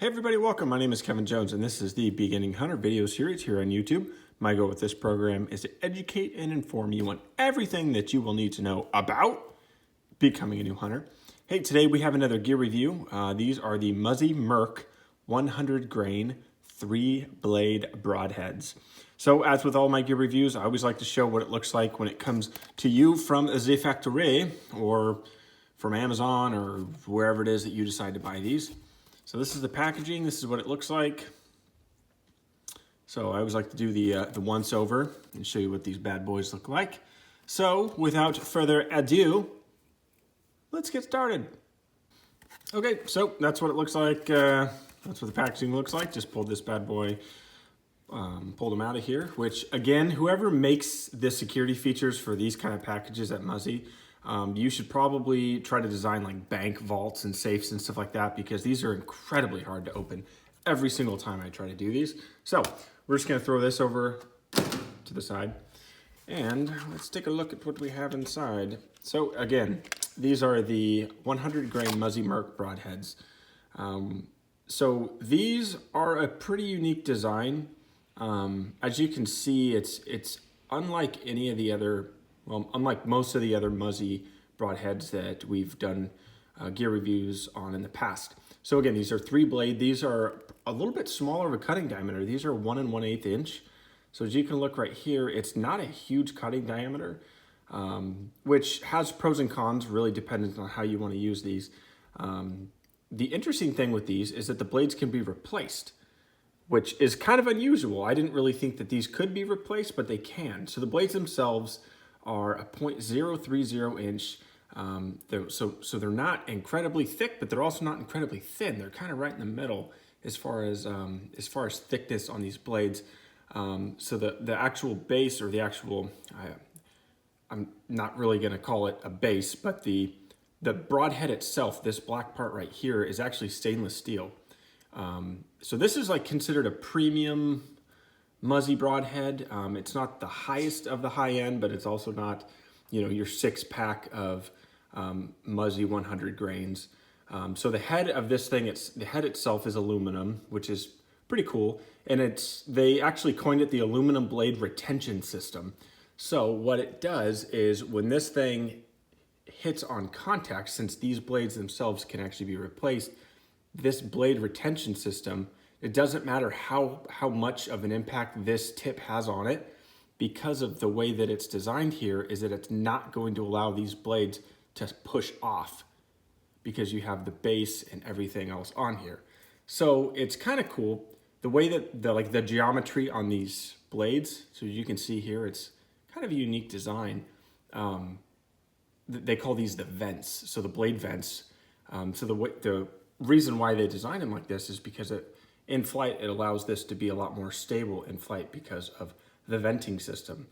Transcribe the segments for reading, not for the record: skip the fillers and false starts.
Hey everybody, welcome. My name is Kevin Jones and this is the Beginning Hunter video series here on YouTube. My goal with this program is to educate and inform you on everything that you will need to know about becoming a new hunter. Hey, today we have another gear review. These are the Muzzy Merc 100 grain 3-blade broadheads. So as with all my gear reviews, I always like to show what it looks like when it comes to you from the factory or from Amazon or wherever it is that you decide to buy these. So this is the packaging. This is what it looks like. So I always like to do the once over and show you what these bad boys look like. So without further ado, let's get started. Okay, so that's what it looks like. That's what the packaging looks like. Just pulled this bad boy, pulled them out of here, which again, whoever makes the security features for these kind of packages at Muzzy, you should probably try to design like bank vaults and safes and stuff like that, because these are incredibly hard to open every single time I try to do these. So we're just gonna throw this over to the side and let's take a look at what we have inside. So again, these are the 100 grain Muzzy Merc Broadheads. So these are a pretty unique design. As you can see, it's unlike any of the other, well, unlike most of the other Muzzy broadheads that we've done gear reviews on in the past. So again, these are 3-blade. These are a little bit smaller of a cutting diameter. These are 1 1/8 inch. So as you can look right here, it's not a huge cutting diameter, which has pros and cons, really dependent on how you want to use these. The interesting thing with these is that the blades can be replaced, which is kind of unusual. I didn't really think that these could be replaced, but they can. So the blades themselves are a 0.030 inch. So they're not incredibly thick, but they're also not incredibly thin. They're kind of right in the middle as far as thickness on these blades. So the actual base, or the actual, I'm not really going to call it a base, but the broadhead itself, this black part right here, is actually stainless steel. So this is like considered a premium Muzzy broadhead. It's not the highest of the high end, but it's also not, you know, your 6-pack of Muzzy 100 grains. So the head of this thing, the head itself is aluminum, which is pretty cool. And they actually coined it the aluminum blade retention system. So what it does is when this thing hits on contact, since these blades themselves can actually be replaced, this blade retention system, it doesn't matter how much of an impact this tip has on it, because of the way that it's designed here, is that it's not going to allow these blades to push off, because you have the base and everything else on here. So it's kind of cool the way that the geometry on these blades. So you can see here, it's kind of a unique design. They call these the vents, so the blade vents. So the reason why they designed them like this is because in flight, it allows this to be a lot more stable in flight because of the venting system.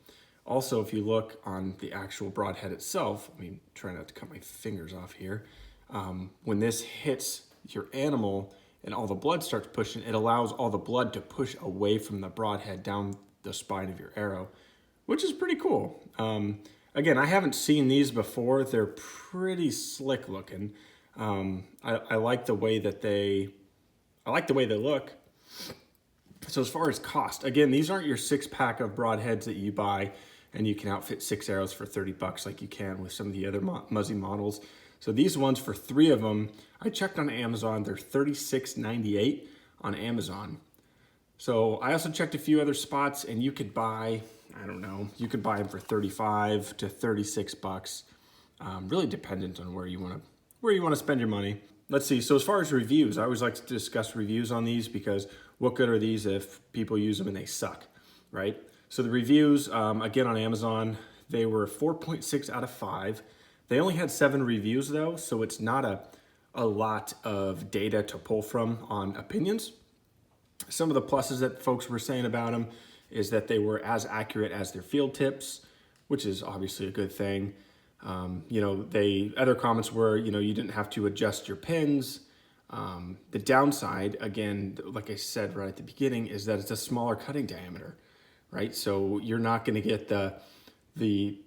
Also, if you look on the actual broadhead itself, I mean, try not to cut my fingers off here. When this hits your animal and all the blood starts pushing, it allows all the blood to push away from the broadhead down the spine of your arrow, which is pretty cool. Again, I haven't seen these before. They're pretty slick looking. I like the way that they look. So as far as cost, again, these aren't your 6-pack of broadheads that you buy and you can outfit 6 arrows for 30 bucks like you can with some of the other Muzzy models. So these ones, for 3 of them, I checked on Amazon, they're $36.98 on Amazon. So I also checked a few other spots and you could buy, I don't know, you could buy them for 35 to 36 bucks. Really dependent on where you want to spend your money. Let's see, so as far as reviews, I always like to discuss reviews on these, because what good are these if people use them and they suck, right? So the reviews, again on Amazon, they were 4.6 out of 5. They only had 7 reviews though, so it's not a lot of data to pull from on opinions. Some of the pluses that folks were saying about them is that they were as accurate as their field tips, which is obviously a good thing. You know, other comments were, you know, you didn't have to adjust your pins. The downside, again, like I said right at the beginning, is that it's a smaller cutting diameter, right? So you're not going to get the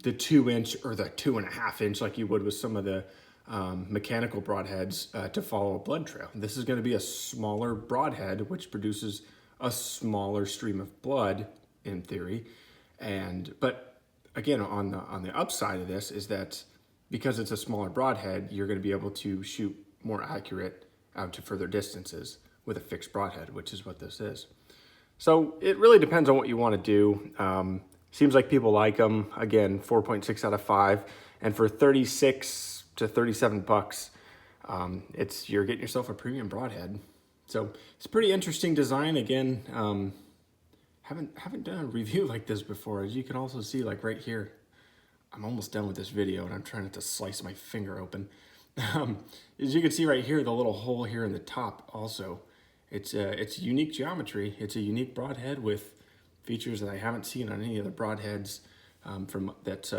2 inch or the 2.5 inch like you would with some of the mechanical broadheads to follow a blood trail. This is going to be a smaller broadhead, which produces a smaller stream of blood in theory. But again, on the upside of this is that because it's a smaller broadhead, you're going to be able to shoot more accurate out to further distances with a fixed broadhead, which is what this is. So it really depends on what you want to do. Seems like people like them. Again, 4.6 out of 5. And for 36 to 37 bucks, you're getting yourself a premium broadhead. So it's a pretty interesting design. Again, haven't done a review like this before. As you can also see, like right here, I'm almost done with this video and I'm trying not to slice my finger open. As you can see right here, the little hole here in the top also, it's unique geometry. It's a unique broadhead with features that I haven't seen on any other broadheads that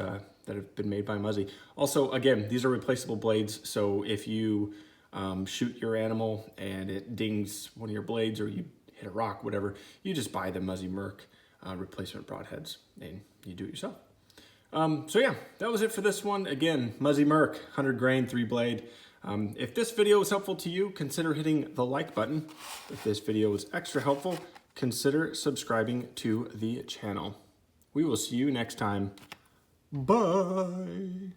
have been made by Muzzy. Also, again, these are replaceable blades, so if you shoot your animal and it dings one of your blades or you hit a rock, whatever, you just buy the Muzzy Merc replacement broadheads and you do it yourself. So yeah, that was it for this one. Again, Muzzy Merc, 100 grain, 3-blade. If this video was helpful to you, consider hitting the like button. If this video was extra helpful, consider subscribing to the channel. We will see you next time. Bye.